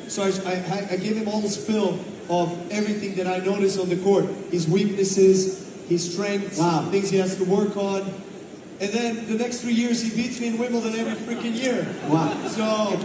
So I gave him all the spill of everything that I noticed on the court. His weaknesses, his strengths, things he has to work on. And then the next 3 years, he beats me in Wimbledon every freaking year. Wow. So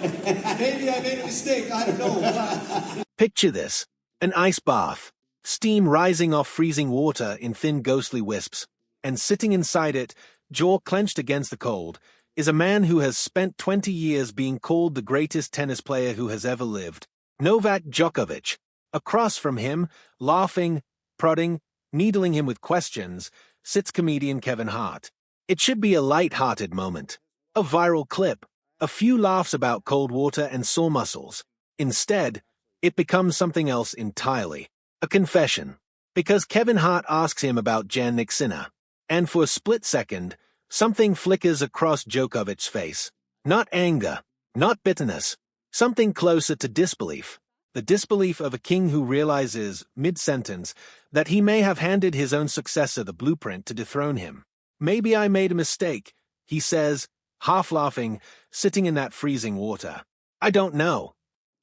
maybe I made a mistake. I don't know. Picture this. An ice bath. Steam rising off freezing water in thin ghostly wisps. And sitting inside it, jaw clenched against the cold, is a man who has spent 20 years being called the greatest tennis player who has ever lived. Novak Djokovic. Across from him, laughing, prodding, needling him with questions, sits comedian Kevin Hart. It should be a light-hearted moment. A viral clip. A few laughs about cold water and sore muscles. Instead, it becomes something else entirely. A confession. Because Kevin Hart asks him about Jannik Sinner. And for a split second, something flickers across Djokovic's face. Not anger, not bitterness. Something closer to disbelief. The disbelief of a king who realizes, mid-sentence, that he may have handed his own successor the blueprint to dethrone him. Maybe I made a mistake, he says, half laughing, sitting in that freezing water. I don't know.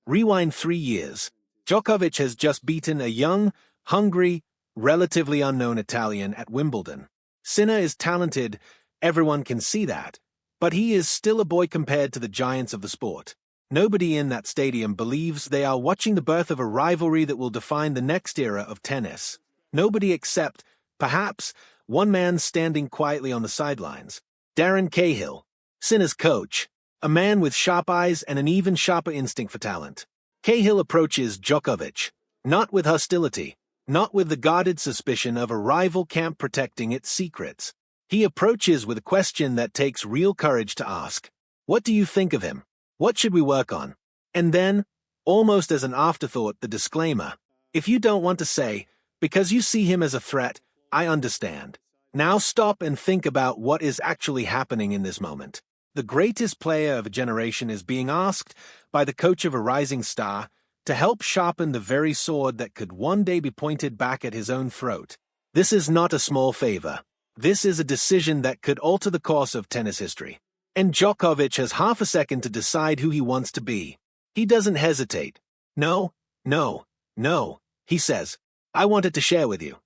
Rewind 3 years. Djokovic has just beaten a young, hungry, relatively unknown Italian at Wimbledon. Sinner is talented, everyone can see that, but he is still a boy compared to the giants of the sport. Nobody in that stadium believes they are watching the birth of a rivalry that will define the next era of tennis. Nobody except, perhaps, one man standing quietly on the sidelines. Darren Cahill, Sinner's coach, a man with sharp eyes and an even sharper instinct for talent. Cahill approaches Djokovic, not with hostility, not with the guarded suspicion of a rival camp protecting its secrets. He approaches with a question that takes real courage to ask. What do you think of him? What should we work on? And then, almost as an afterthought, the disclaimer. If you don't want to say, because you see him as a threat, I understand. Now stop and think about what is actually happening in this moment. The greatest player of a generation is being asked by the coach of a rising star to help sharpen the very sword that could one day be pointed back at his own throat. This is not a small favor. This is a decision that could alter the course of tennis history. And Djokovic has half a second to decide who he wants to be. He doesn't hesitate. No, he says. I wanted to share with you.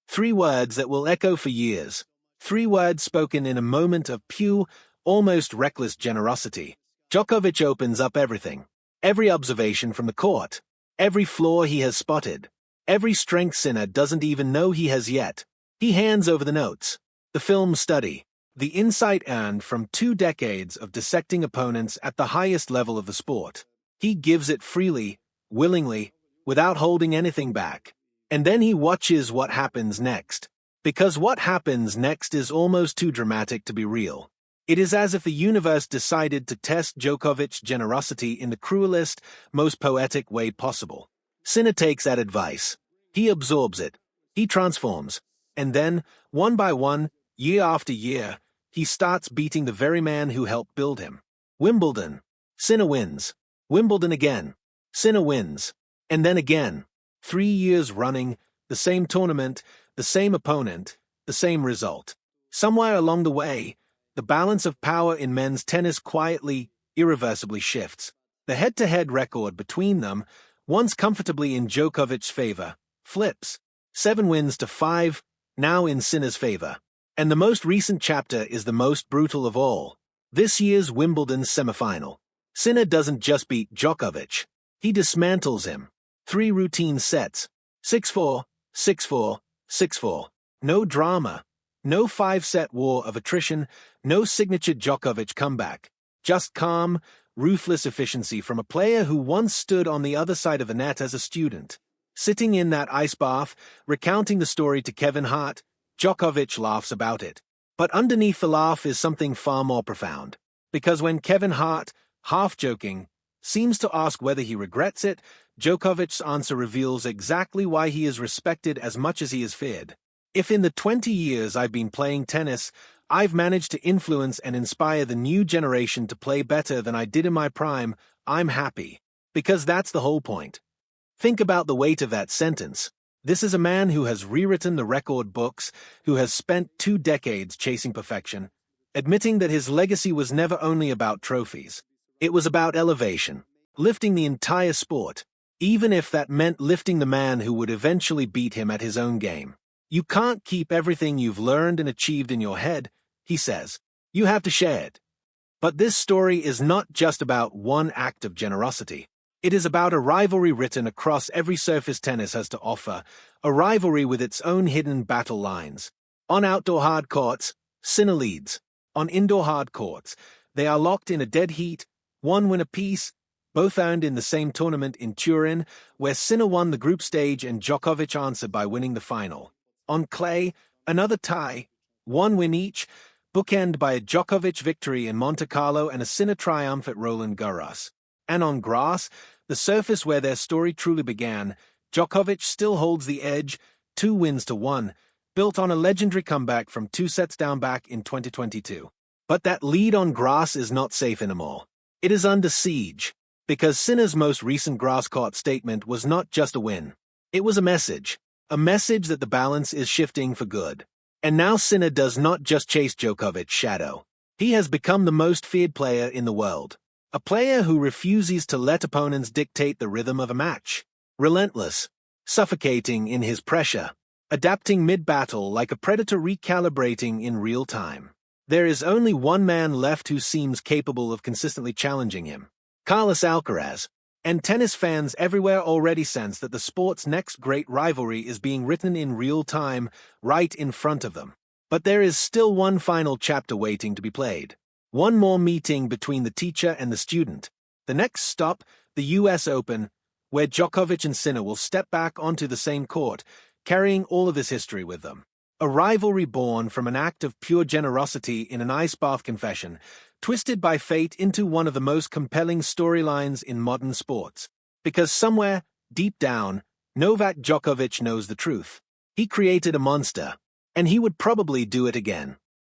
3 words that will echo for years. 3 words spoken in a moment of pure, almost reckless generosity. Djokovic opens up everything. Every observation from the court. Every flaw he has spotted. Every strength Sinner doesn't even know he has yet. He hands over the notes. The film study. The insight earned from 2 decades of dissecting opponents at the highest level of the sport. He gives it freely, willingly, without holding anything back. And then he watches what happens next. Because what happens next is almost too dramatic to be real. It is as if the universe decided to test Djokovic's generosity in the cruelest, most poetic way possible. Sinner takes that advice. He absorbs it. He transforms. And then, one by one, year after year, he starts beating the very man who helped build him. Wimbledon. Sinner wins. Wimbledon again. Sinner wins. And then again. 3 years running, the same tournament, the same opponent, the same result. Somewhere along the way, the balance of power in men's tennis quietly, irreversibly shifts. The head-to-head record between them, once comfortably in Djokovic's favor, flips. 7 wins to 5, now in Sinner's favor. And the most recent chapter is the most brutal of all. This year's Wimbledon semifinal. Sinner doesn't just beat Djokovic. He dismantles him. 3 routine sets. 6-4, 6-4, 6-4. No drama. No 5-set war of attrition. No signature Djokovic comeback. Just calm, ruthless efficiency from a player who once stood on the other side of the net as a student. Sitting in that ice bath, recounting the story to Kevin Hart, Djokovic laughs about it. But underneath the laugh is something far more profound. Because when Kevin Hart, half joking, seems to ask whether he regrets it, Djokovic's answer reveals exactly why he is respected as much as he is feared. If in the 20 years I've been playing tennis, I've managed to influence and inspire the new generation to play better than I did in my prime, I'm happy. Because that's the whole point. Think about the weight of that sentence. This is a man who has rewritten the record books, who has spent 2 decades chasing perfection, admitting that his legacy was never only about trophies. It was about elevation. lifting the entire sport, even if that meant lifting the man who would eventually beat him at his own game. You can't keep everything you've learned and achieved in your head, he says. You have to share it. But this story is not just about one act of generosity. It is about a rivalry written across every surface tennis has to offer, a rivalry with its own hidden battle lines. On outdoor hard courts, Sinner leads. On indoor hard courts, they are locked in a dead heat, one win apiece, both earned in the same tournament in Turin, where Sinner won the group stage and Djokovic answered by winning the final. On clay, another tie, one win each, bookend by a Djokovic victory in Monte Carlo and a Sinner triumph at Roland Garros. And on grass, the surface where their story truly began, Djokovic still holds the edge, 2 wins to 1, built on a legendary comeback from 2 sets down back in 2022. But that lead on grass is not safe anymore. It is under siege, because Sinner's most recent grass court statement was not just a win. It was a message that the balance is shifting for good. And now Sinner does not just chase Djokovic's shadow. He has become the most feared player in the world. A player who refuses to let opponents dictate the rhythm of a match. Relentless, suffocating in his pressure, adapting mid-battle like a predator recalibrating in real time. There is only one man left who seems capable of consistently challenging him. Carlos Alcaraz. And tennis fans everywhere already sense that the sport's next great rivalry is being written in real time, right in front of them. But there is still one final chapter waiting to be played. One more meeting between the teacher and the student. The next stop, the US Open, where Djokovic and Sinner will step back onto the same court, carrying all of this history with them. A rivalry born from an act of pure generosity in an ice bath confession, twisted by fate into one of the most compelling storylines in modern sports. Because somewhere, deep down, Novak Djokovic knows the truth. He created a monster, and he would probably do it again.